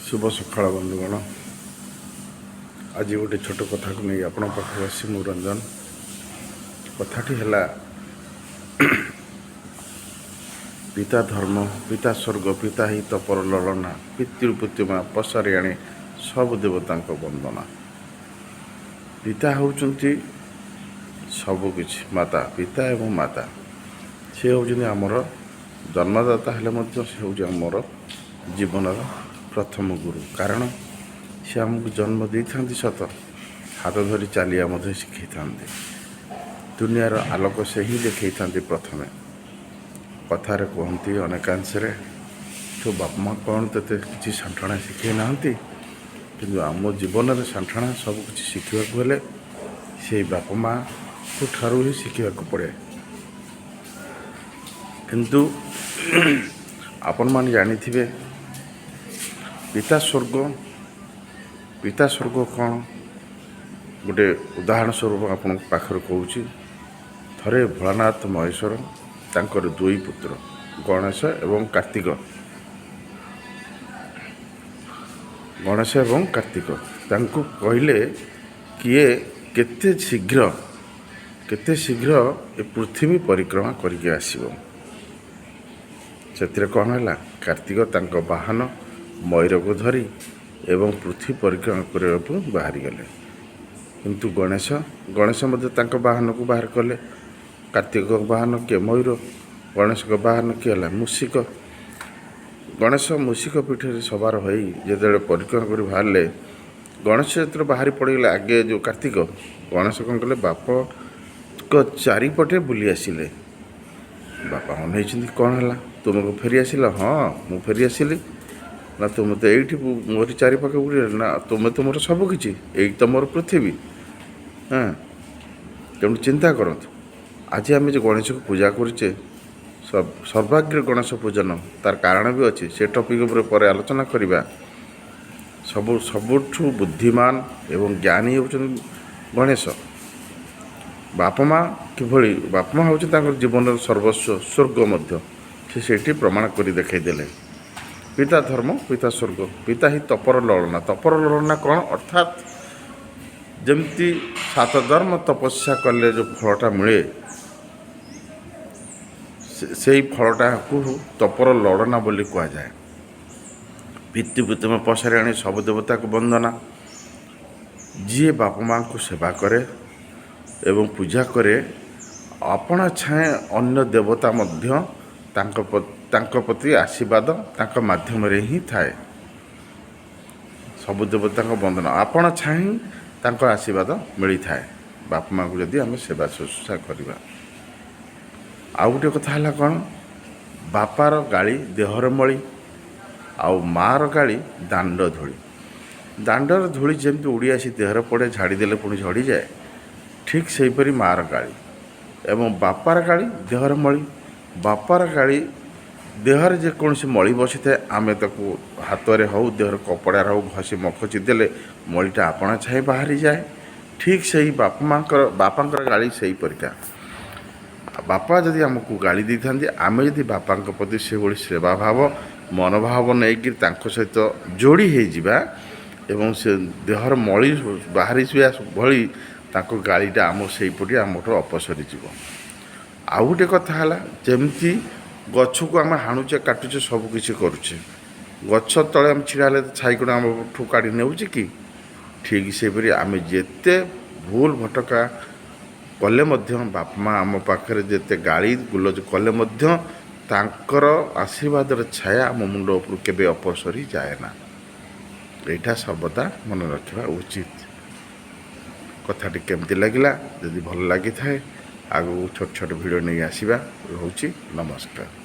शुभ सकाळ बंधुगण। आज गोटे छोट कथा को नहीं आपण पाखु आसी मु रंजन। कथाटी है पिता धर्म पिता स्वर्ग पिता ही तपर ललना पितृपुत्रिमा पसारि आणे सब देवता वंदना। पिता होउचंती सबकिछि माता पिता एवं माता से होउचंती आमर जन्मदाता हेले मध्य से होउच आमर जीवनर प्रथम गुरु। कारण से आमको जन्म दे था सत हाथ धरी चलिया शिखई था दुनियार आलोक से ही देखई था। प्रथमे कथार कहती अनेकांश तो बाप माँ कौन ते किसी सांठणा शिखई ना कि आम जीवन में सांठणा सबकि शिखा हेले से बाप माँ को ठारू ही शिखा पड़े। किंतु आपण मान जानी पिता स्वर्ग कौन गोटे उदाहरण स्वरूप आपण पाखर कहूँ। थरे भोलानाथ महेश्वर तांकर दुई पुत्र गणेश एवं कार्तिक तांको कहले किए केते शीघ्र ए पृथ्वी परिक्रमा करके आसीबो। से कौन है कार्तिक तांको वाहन मयूर को धरी एवं पृथ्वी परिक्रमा करने बाहरी गले। किंतु गणेश मध्य तांको वाहन को बाहर कले। कार्तिक वाहन किए मयूर गणेश का वाहन किए है मूषिक। गणेश मूषिक पीठे सवार हो जो परिक्रमा कर बाहर गणेश जो बाहरी पड़गले आगे जो कार्तिक गणेश कौन कले बाप को चारिपटे बुली आसिले। बापा अन कौन है तुमको फेरी आसिल। हाँ मु फेरी आसिली ना तुम तो ये मोर चारिपाखे बुले ना तुम तो मोर सबकि यही तो मोर पृथ्वी। हाँ तेणु चिंता करत आज आम जो गणेश को पूजा करुचे सर्वाग्र गणेश पूजन तार कारण भी अच्छी से टपिक पर आलोचना करवा। सबुठु बुद्धिमान एवं ज्ञानी होउछन गणेश। बाप माँ किभली बाप माँ हूँ जीवन सर्वस्व स्वर्ग मध्य से प्रमाण कर देखईदे। पिता धर्म पिता स्वर्ग पिता ही तपर ललना कौन अर्थात जमती 7 धर्म तपस्या कले जो फलटा मिले से फलटा को तपर ललना बोली कह जाए। पितृपुत्र में पसारि आने सब देवता को वंदना। जी बाप माँ को सेवा करे एवं पूजा करे अपना छाए अन्य देवता मध्य तांको प्रति आशीर्वाद तांको माध्यम रे ही थाए। सब देवता को वंदना आपण छाई तांको आशीर्वाद मिली थाए बाप माँ को जदि आम सेवा शुश्रूषा करवा। आउ गोटे कथा है कौन बापार गाड़ी देहर मली आउ मार गाड़ी दांड धूली। दांडर धूली जमी उड़ी आसी देहर पड़े झाड़ीदेले पुणी झड़ी जाए ठीक से हीपरी मार गाड़ी एवं बापार गाड़ी देहर मली। बापार गाड़ी देहर जेकोसी मली बसी थाए आम ताको हाथ में हो देहर कपड़ा हो घसी मखची देले मलीटा आपणा छाई बाहरी जाए। ठीक से ही बापांकर गाड़ी से ही परिका बापा जदि आमको गाड़ी दी था आम जदि बापा प्रति से भाई सेवा भाव मनोभाव नहीं सहित जोड़ी हो एवं से देहर मली बाहरी भली ताको गाड़ीटा आम से पटे आमठू अपसरी जीव। आउ गोटे कथा है जमती गछ को आम हाणुचे काटुचे सबकिछि करुचे गछ तले आम छिड़ा हेले छाईकोण आम ठू काढ़ी नेउचे कि ठीक से आम जेते भूल भटका कले बाप माँ आम पाखे जेते गाड़ी गुलज कले तांकर आशीर्वाद छाया आम मुंड उपर केबे अपसरी जाए ना। एटा सर्वदा मन रखा उचित। कथाटी केमती लगिला जदि भल लगी थाए आगो छोट छोट वीडियो नहीं आसीबा। रोची नमस्कार।